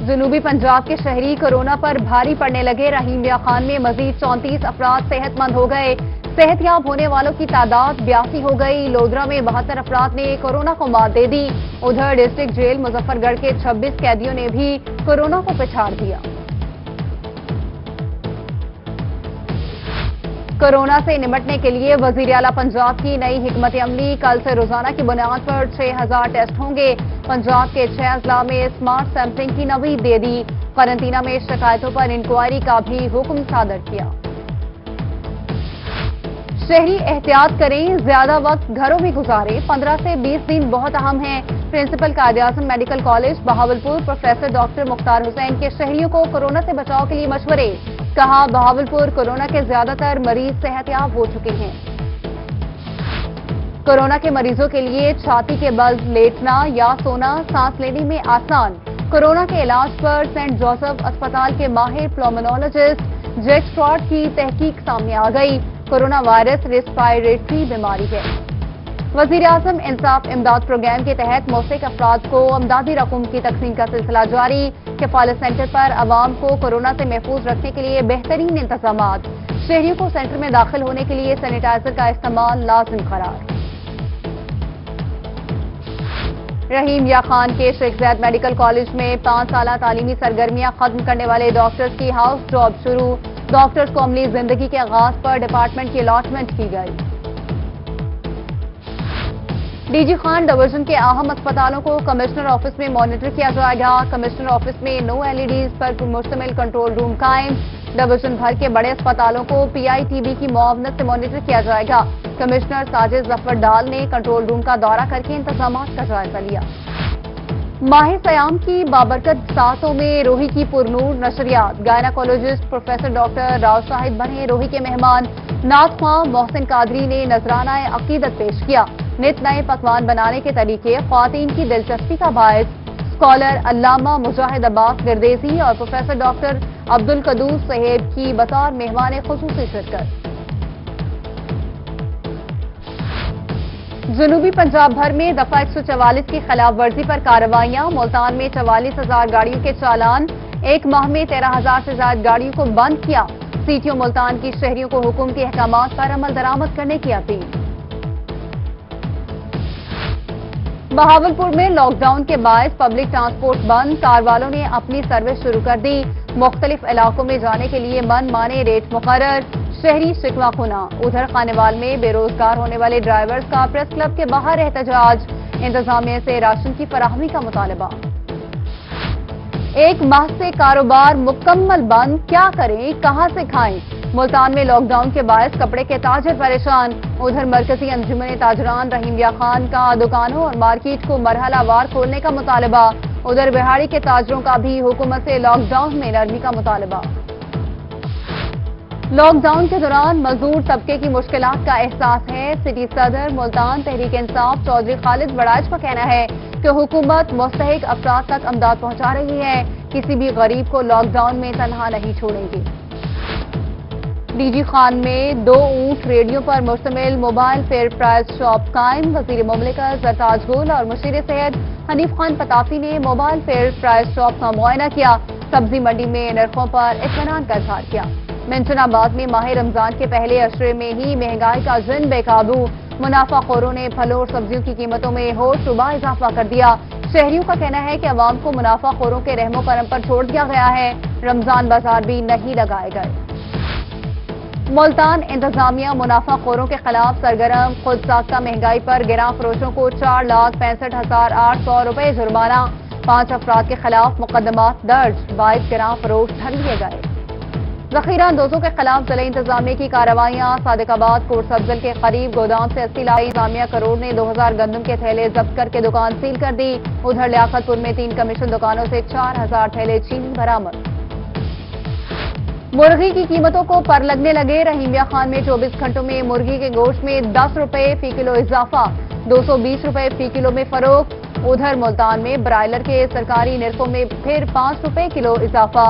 جنوبی پنجاب کے شہری کورونا پر بھاری پڑنے لگے۔ رحیم یا خان میں مزید 34 افراد صحت مند ہو گئے۔ صحت یاب ہونے والوں کی تعداد 82 ہو گئی۔ لودھرا میں 72 افراد نے کورونا کو مات دے دی۔ ادھر ڈسٹرکٹ جیل مظفر گڑھ کے 26 قیدیوں نے بھی کورونا کو پچھاڑ دیا۔ کورونا سے نمٹنے کے لیے وزیر اعلیٰ پنجاب کی نئی حکمت عملی۔ کل سے روزانہ کی بنیاد پر 6000 ٹیسٹ ہوں گے۔ پنجاب کے 6 اضلاع میں اسمارٹ سیمپلنگ کی نوید دے دی۔ قرنطینہ میں شکایتوں پر انکوائری کا بھی حکم صادر کیا۔ شہری احتیاط کریں، زیادہ وقت گھروں میں گزاریں۔ 15 سے 20 دن بہت اہم ہیں۔ Principal Quaid Azam medical college Bahawalpur professor doctor Mukhtar Hussain کے شہریوں کو کورونا سے بچاؤ کے لیے مشورے۔ کہا بہاولپور کورونا کے زیادہ تر مریض صحت یاب ہو چکے ہیں۔ کورونا کے مریضوں کے لیے چھاتی کے بل لیٹنا یا سونا سانس لینے میں آسان۔ کورونا کے علاج پر سینٹ جوزف اسپتال کے ماہر پلمونالوجسٹ جیک اسٹراٹ کی تحقیق سامنے آ گئی۔ کورونا وائرس ریسپائریٹری بیماری ہے۔ وزیر اعظم انصاف امداد پروگرام کے تحت مستحق افراد کو امدادی رقم کی تقسیم کا سلسلہ جاری۔ کفالت سینٹر پر عوام کو کورونا سے محفوظ رکھنے کے لیے بہترین انتظامات۔ شہریوں کو سینٹر میں داخل ہونے کے لیے سینیٹائزر کا استعمال لازم قرار۔ رحیم یا خان کے شیخ زید میڈیکل کالج میں 5 سالہ تعلیمی سرگرمیاں ختم کرنے والے ڈاکٹرز کی ہاؤس جاب شروع۔ ڈاکٹرز کو عملی زندگی کے آغاز پر ڈپارٹمنٹ کی الاٹمنٹ کی گئی۔ ڈی جی خان ڈویژن کے اہم اسپتالوں کو کمشنر آفس میں مانیٹر کیا جائے گا۔ کمشنر آفس میں 9 LEDs پر مشتمل کنٹرول روم قائم۔ ڈویژن بھر کے بڑے اسپتالوں کو PITB کی معاونت سے مانیٹر کیا جائے گا۔ کمشنر ساجد ظفر ڈال نے کنٹرول روم کا دورہ کر کے انتظامات کا جائزہ لیا۔ ماہ سیام کی بابرکت ساعتوں میں روہی کی پرنور نشریات۔ گائناکولوجسٹ پروفیسر ڈاکٹر راؤ صاحب بنے روہی کے مہمان۔ نعت خواں محسن قادری نے نذرانہ عقیدت پیش کیا۔ نت نئے پکوان بنانے کے طریقے خواتین کی دلچسپی کا باعث۔ اسکالر علامہ مجاہد عباس گردیزی اور پروفیسر ڈاکٹر عبدالقدوس صاحب کی بطور مہمان خصوصی شرکت۔ جنوبی پنجاب بھر میں دفعہ 144 کی خلاف ورزی پر کارروائیاں۔ ملتان میں 44,000 گاڑیوں کے چالان۔ ایک ماہ میں 13,000 سے زائد گاڑیوں کو بند کیا۔ CTO ملتان کی شہریوں کو حکومتی احکامات پر عمل درآمد کرنے کی اپیل۔ بہاولپور میں لاک ڈاؤن کے باعث پبلک ٹرانسپورٹ بند۔ کار والوں نے اپنی سروس شروع کر دی۔ مختلف علاقوں میں جانے کے لیے من مانے ریٹ مقرر۔ شہری شکوہ خنا۔ ادھر خانیوال میں بے روزگار ہونے والے ڈرائیورز کا پریس کلب کے باہر احتجاج۔ انتظامیہ سے راشن کی فراہمی کا مطالبہ۔ ایک ماہ سے کاروبار مکمل بند، کیا کریں کہاں سے کھائیں؟ ملتان میں لاک ڈاؤن کے باعث کپڑے کے تاجر پریشان۔ ادھر مرکزی انجمن تاجران رحیم یا خان کا دکانوں اور مارکیٹ کو مرحلہ وار کھولنے کا مطالبہ۔ ادھر بہاڑی کے تاجروں کا بھی حکومت سے لاک ڈاؤن میں نرمی کا مطالبہ۔ لاک ڈاؤن کے دوران مزدور طبقے کی مشکلات کا احساس ہے۔ سٹی صدر ملتان تحریک انصاف چودھری خالد وڑائچ کا کہنا ہے کہ حکومت مستحق افراد تک امداد پہنچا رہی ہے۔ کسی بھی غریب کو لاک ڈاؤن میں تنہا نہیں چھوڑیں گے۔ ڈی جی خان میں 2 اونٹ ریڈیو پر مشتمل موبائل فیئر پرائز شاپ قائم۔ وزیر مملکت زرتاج گل اور مشیر صحت حنیف خان پتافی نے موبائل فیئر پرائز شاپ کا معائنہ کیا۔ سبزی منڈی میں نرخوں پر اطمینان کا اظہار کیا۔ منٹن آباد میں ماہ رمضان کے پہلے عشرے میں ہی مہنگائی کا جن بے قابو۔ منافع خوروں نے پھلوں اور سبزیوں کی قیمتوں میں ہوش ربا اضافہ کر دیا۔ شہریوں کا کہنا ہے کہ عوام کو منافع خوروں کے رحم و کرم پر چھوڑ دیا گیا ہے۔ رمضان بازار بھی نہیں لگائے گئے۔ ملتان انتظامیہ منافع خوروں کے خلاف سرگرم۔ خود ساختہ مہنگائی پر گراں فروشوں کو 4,65,800 روپے جرمانہ۔ 5 افراد کے خلاف مقدمات درج۔ 22 گراں فروش دھر لیے گئے۔ ذخیرہ اندوزوں کے خلاف ضلعی انتظامیہ کی کارروائیاں۔ صادق آباد کوٹ افضل کے قریب گودام سے 80 لاکھ انتظامیہ کروڑ نے 2000 گندم کے تھیلے ضبط کر کے دکان سیل کر دی۔ ادھر لیاقت پور میں 3 کمیشن دکانوں سے 4000 تھیلے چینی برآمد۔ مرغی کی قیمتوں کو پر لگنے لگے۔ رحیم یا خان میں 24 گھنٹوں میں مرغی کے گوشت میں 10 روپے فی کلو اضافہ، 220 روپے فی کلو میں فروخت۔ ادھر ملتان میں برائلر کے سرکاری نرخوں میں پھر 5 روپے کلو اضافہ،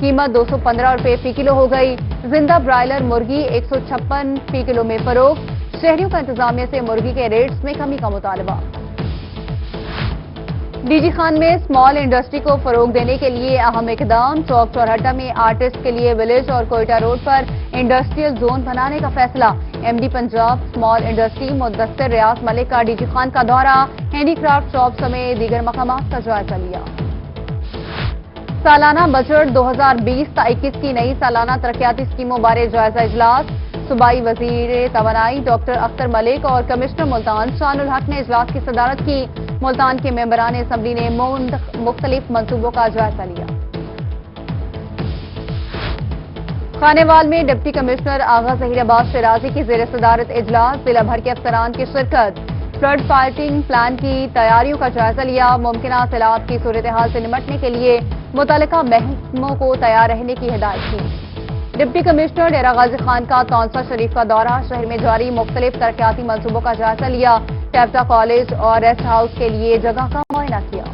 قیمت 215 روپے فی کلو ہو گئی۔ زندہ برائلر مرغی 156 فی کلو میں فروخت۔ شہریوں کا انتظامیہ سے مرغی کے ریٹس میں کمی کا مطالبہ۔ ڈی جی خان میں اسمال انڈسٹری کو فروغ دینے کے لیے اہم اقدام، چوک چوراہٹا میں آرٹسٹ کے لیے ولیج اور کوئٹہ روڈ پر انڈسٹریل زون بنانے کا فیصلہ۔ M D Punjab small industry Mudassar Riaz Malik کا ڈی جی خان کا دورہ، ہینڈی کرافٹ شاپ سمیت دیگر مقامات کا جائزہ لیا۔ سالانہ بجٹ 2020-21 کی نئی سالانہ ترقیاتی اسکیموں بارے جائزہ اجلاس۔ صوبائی وزیر توانائی ڈاکٹر اختر ملک اور کمشنر ملتان شان الحق نے اجلاس کی صدارت کی۔ ملتان کے ممبران اسمبلی نے مختلف منصوبوں کا جائزہ لیا۔ خانیوال میں ڈپٹی کمشنر آغا ظہیر عباس شیرازی کی زیر صدارت اجلاس، ضلع بھر کے افسران کی شرکت۔ فلڈ فائٹنگ پلان کی تیاریوں کا جائزہ لیا، ممکنہ سیلاب کی صورتحال سے نمٹنے کے لیے متعلقہ محکموں کو تیار رہنے کی ہدایت کی۔ ڈپٹی کمشنر ڈیرہ غازی خان کا تونسا شریف کا دورہ، شہر میں جاری مختلف ترقیاتی منصوبوں کا جائزہ لیا، ٹیپٹا کالج اور ریسٹ ہاؤس کے لیے جگہ کا معائنہ کیا۔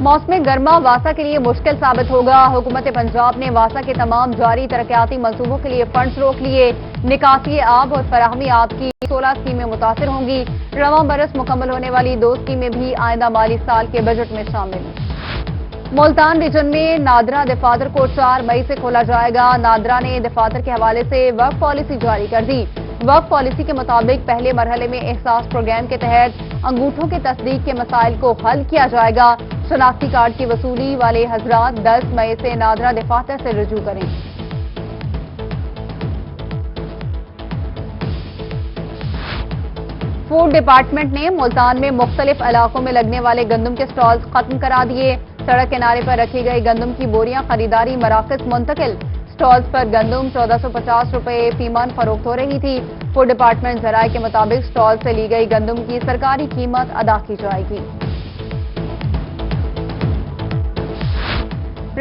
موسم گرما واسا کے لیے مشکل ثابت ہوگا، حکومت پنجاب نے واسا کے تمام جاری ترقیاتی منصوبوں کے لیے فنڈز روک لیے۔ نکاسی آب اور فراہمی آب کی 16 اسکیمیں متاثر ہوں گی۔ رواں برس مکمل ہونے والی 2 اسکیمیں بھی آئندہ مالی سال کے بجٹ میں شامل۔ ملتان ریجن میں نادرا دفاتر کو 4 مئی سے کھولا جائے گا۔ نادرا نے دفاتر کے حوالے سے وقف پالیسی جاری کر دی۔ وقف پالیسی کے مطابق پہلے مرحلے میں احساس پروگرام کے تحت انگوٹھوں کے تصدیق کے مسائل کو حل کیا جائے گا۔ شناختی کارڈ کی وصولی والے حضرات 10 مئی سے نادرا دفاتر سے رجوع کریں۔ فوڈ ڈپارٹمنٹ نے ملتان میں مختلف علاقوں میں لگنے والے گندم کے سٹالز ختم کرا دیے۔ سڑک کنارے پر رکھی گئی گندم کی بوریاں خریداری مراکز منتقل۔ سٹالز پر گندم 1450 روپے فی من فروخت ہو رہی تھی۔ فوڈ ڈپارٹمنٹ ذرائع کے مطابق سٹال سے لی گئی گندم کی سرکاری قیمت ادا کی جائے گی۔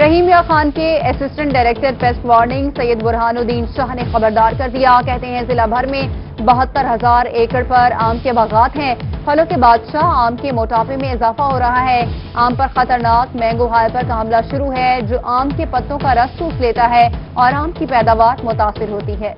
رحیم یا خان کے اسسٹنٹ ڈائریکٹر پیسٹ وارننگ سید برہان الدین شاہ نے خبردار کر دیا، کہتے ہیں ضلع بھر میں 72,000 ایکڑ پر آم کے باغات ہیں۔ پھلوں کے بادشاہ آم کے موٹاپے میں اضافہ ہو رہا ہے۔ آم پر خطرناک مینگو ہائپر کا حملہ شروع ہے، جو آم کے پتوں کا رس چوس لیتا ہے اور آم کی پیداوار متاثر ہوتی ہے۔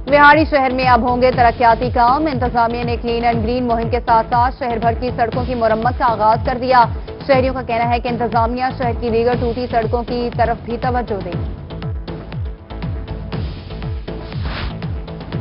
وہاڑی شہر میں اب ہوں گے ترقیاتی کام۔ انتظامیہ نے کلین اینڈ گرین مہم کے ساتھ ساتھ شہر بھر کی سڑکوں کی مرمت کا آغاز کر دیا۔ شہریوں کا کہنا ہے کہ انتظامیہ شہر کی دیگر ٹوٹی سڑکوں کی طرف بھی توجہ دے۔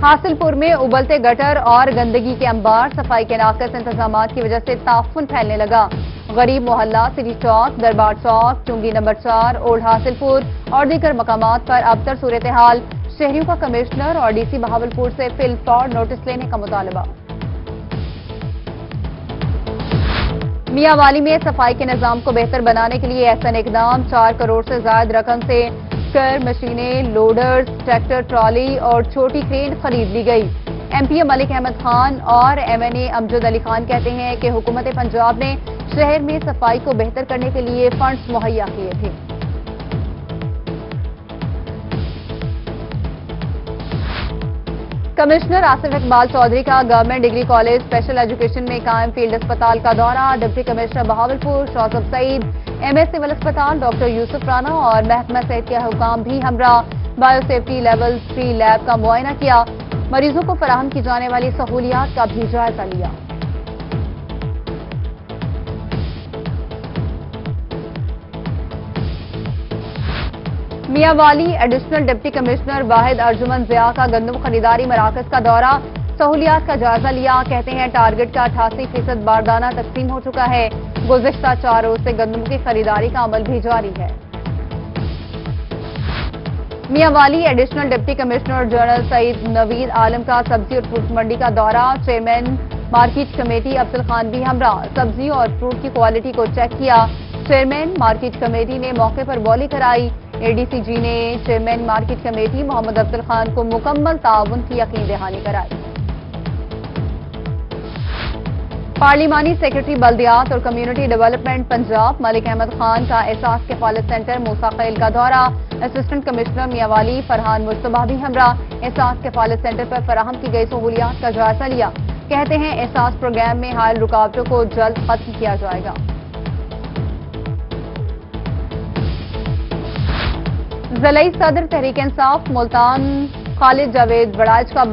حاصل پور میں ابلتے گٹر اور گندگی کے انبار، صفائی کے ناقص انتظامات کی وجہ سے تعفن پھیلنے لگا۔ غریب محلہ، سٹی چوک، دربار چوک، چنگی نمبر 4، اولڈ حاصل پور اور دیگر مقامات پر ابتر صورتحال۔ شہریوں کا کمشنر اور ڈی سی بہاولپور سے فی الفور نوٹس لینے کا مطالبہ۔ میاں والی میں صفائی کے نظام کو بہتر بنانے کے لیے احسن اقدام، 4 کروڑ سے زائد رقم سے اسکر مشینیں، لوڈرز، ٹریکٹر ٹرالی اور چھوٹی کرین خرید لی گئی۔ ایم پی ملک احمد خان اور ایم این اے امجد علی خان کہتے ہیں کہ حکومت پنجاب نے شہر میں صفائی کو بہتر کرنے کے لیے فنڈز مہیا کیے تھے۔ کمشنر آصف اقبال چودھری کا government degree college special education میں قائم فیلڈ اسپتال کا دورہ، ڈپٹی کمشنر بہاولپور شوصف سعید، ایم ایس سول اسپتال ڈاکٹر یوسف رانا اور محکمہ صحت کے حکام بھی ہمراہ۔ بایو سیفٹی لیول 3 لیب کا معائنہ کیا، مریضوں کو فراہم کی جانے والی سہولیات کا بھی جائزہ لیا۔ میاں والی ایڈیشنل ڈپٹی کمشنر واحد ارجمن ضیاء کا گندم خریداری مراکز کا دورہ، سہولیات کا جائزہ لیا، کہتے ہیں ٹارگٹ کا 88% باردانہ تقسیم ہو چکا ہے۔ گزشتہ 4 روز سے گندم کی خریداری کا عمل بھی جاری ہے۔ میاں والی ایڈیشنل ڈپٹی کمشنر جنرل سعید نوید عالم کا سبزی اور فروٹ منڈی کا دورہ، چیئرمین مارکیٹ کمیٹی افضل خان بھی ہمراہ، سبزی اور فروٹ کی کوالٹی کو چیک کیا۔ چیئرمین مارکیٹ کمیٹی نے موقع پر بولی کرائی۔ اے ڈی سی جی نے چیئرمین مارکیٹ کمیٹی محمد افضل خان کو مکمل تعاون کی یقین دہانی کرائی۔ پارلیمانی سیکرٹری بلدیات اور کمیونٹی ڈیولپمنٹ پنجاب ملک احمد خان کا احساس کفالت سینٹر موسیٰ خیل کا دورہ، اسسٹنٹ کمشنر میاں والی فرحان مصطفیٰ بھی ہمراہ، احساس کفالت سینٹر پر فراہم کی گئی سہولیات کا جائزہ لیا، کہتے ہیں احساس پروگرام میں حائل رکاوٹوں کو جلد ختم کیا جائے گا۔ ضلعی صدر تحریک انصاف ملتان خالد جاوید وڑائچ کا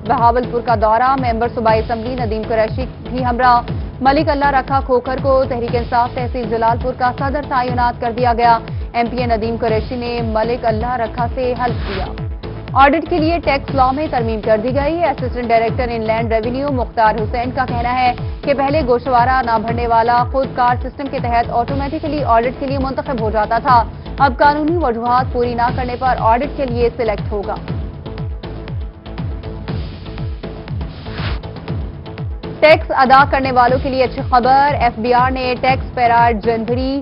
بہاولپور کا دورہ، ممبر صوبائی اسمبلی ندیم قریشی بھی ہمراہ۔ ملک اللہ رکھا کھوکھر کو تحریک انصاف تحصیل جلال پور کا صدر تعینات کر دیا گیا۔ ایم پی ندیم قریشی نے ملک اللہ رکھا سے حلف کیا۔ آڈٹ کے لیے ٹیکس لا میں ترمیم کر دی گئی۔ اسسٹنٹ ڈائریکٹر ان لینڈ ریونیو مختار حسین کا کہنا ہے کہ پہلے گوشوارہ نہ بھرنے والا خود کار سسٹم کے تحت آٹومیٹکلی آڈٹ کے لیے منتخب ہو جاتا تھا، اب قانونی وجوہات پوری نہ کرنے پر آڈٹ کے لیے سلیکٹ ہوگا۔ ٹیکس ادا کرنے والوں کے لیے اچھی خبر، ایف بی آر نے ٹیکس پیراڈ جنوری،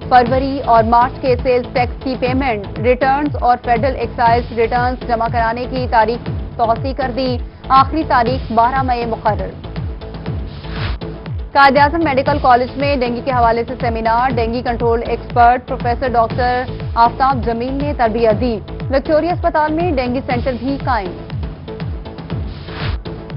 فروری اور مارچ کے سیلز ٹیکس کی پیمنٹ، ریٹرنز اور فیڈرل ایکسائز ریٹرنز جمع کرانے کی تاریخ توسیع کر دی، آخری تاریخ 12 مئی مقرر۔ قائد اعظم میڈیکل کالج میں ڈینگی کے حوالے سے seminar, dengue control expert professor doctor Aftab Jamil نے تربیت دی۔ وکٹوریہ اسپتال میں ڈینگی سینٹر بھی قائم۔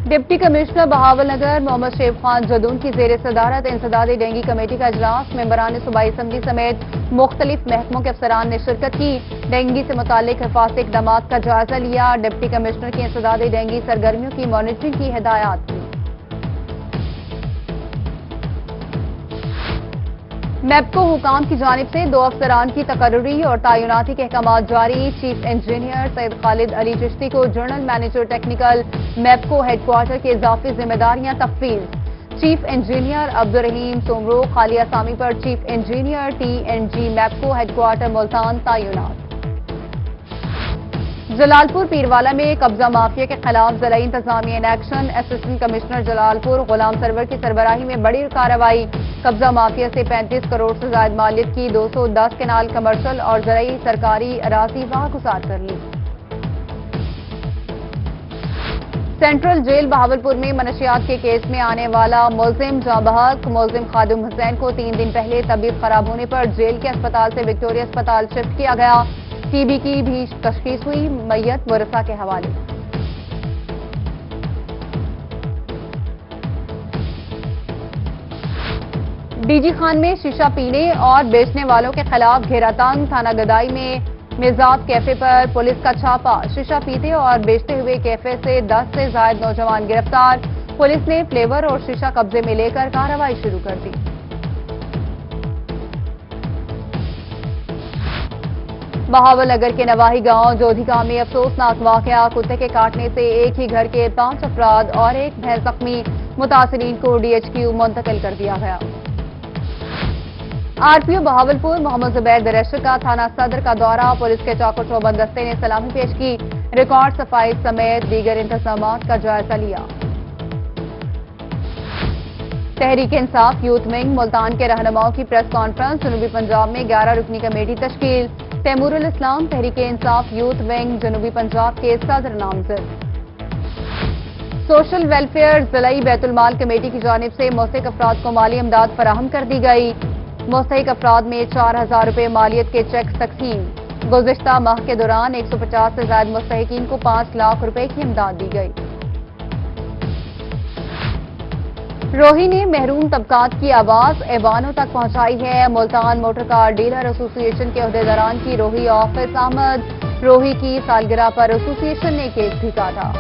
ڈپٹی کمشنر بہاول نگر محمد شیف خان جدون کی زیر صدارت انسدادی ڈینگی کمیٹی کا اجلاس، ممبران صوبائی اسمبلی سمیت مختلف محکموں کے افسران نے شرکت کی، ڈینگی سے متعلق حفاظتی اقدامات کا جائزہ لیا، ڈپٹی کمشنر کی انسدادی ڈینگی سرگرمیوں کی مانیٹرنگ کی ہدایات کی۔ میپکو حکام کی جانب سے 2 افسران کی تقرری اور تعیناتی کے احکامات جاری، چیف انجینئر سید خالد علی چشتی کو general manager technical MEPCO headquarter کی اضافی ذمہ داریاں تفویض، چیف انجینئر عبدالرحیم سومرو خالی اسامی پر chief engineer T N G MEPCO headquarter Multan تعینات۔ جلال پور پیروالا میں قبضہ مافیا کے خلاف زرعی انتظامیہ ان ایکشن، اسسٹنٹ کمشنر جلال پور غلام سرور کی سربراہی میں بڑی کارروائی، قبضہ مافیا سے 35 کروڑ سے زائد مالیت کی 210 کنال کمرشل اور زرعی سرکاری اراضی واگزار کر لی۔ سینٹرل جیل بہاولپور میں منشیات کے کیس میں آنے والا ملزم جاں بحق ملزم خادم حسین کو 3 دن پہلے طبیعت خراب ہونے پر جیل کے اسپتال سے وکٹوریہ اسپتال شفٹ کیا گیا، ٹی بی کی بھی تشخیص ہوئی، میت ورثاء کے حوالے۔ ڈی جی خان میں شیشہ پینے اور بیچنے والوں کے خلاف گھیرا تنگ، تھانہ گدائی میں میزاب کیفے پر پولیس کا چھاپا، شیشہ پیتے اور بیچتے ہوئے کیفے سے 10 سے زائد نوجوان گرفتار، پولیس نے فلیور اور شیشہ قبضے میں لے کر کارروائی شروع کر دی۔ بہاول نگر کے نواحی گاؤں جودھی گاؤں میں افسوسناک واقعہ، کتے کے کاٹنے سے ایک ہی گھر کے 5 افراد اور ایک بھینس زخمی، متاثرین کو ڈی ایچ کیو منتقل کر دیا گیا۔ آر پی او بہاولپور محمد زبیر دریشر کا تھانہ صدر کا دورہ، پولیس کے چاق و چوبند دستے نے سلامی پیش کی، ریکارڈ صفائی سمیت دیگر انتظامات کا جائزہ لیا۔ تحریک انصاف یوتھ ونگ ملتان کے رہنماؤں کی پریس کانفرنس، جنوبی پنجاب میں 11 رکنی کمیٹی تشکیل، تیمور الاسلام تحریک انصاف یوتھ ونگ جنوبی پنجاب کے صدر نامزد۔ سوشل ویلفیئر ضلعی بیت المال کمیٹی کی جانب سے مستحق افراد کو مالی امداد فراہم کر دی گئی، مستحق افراد میں 4000 روپے مالیت کے چیک تقسیم، گزشتہ ماہ کے دوران 150 سے زائد مستحقین کو 5 لاکھ روپے کی امداد دی گئی۔ روہی نے محروم طبقات کی آواز ایوانوں تک پہنچائی ہے، ملتان موٹر کار ڈیلر ایسوسی ایشن کے عہدیداران کی روہی آفس آمد، روہی کی سالگرہ پر ایسوسی ایشن نے کیک بھی کاٹا۔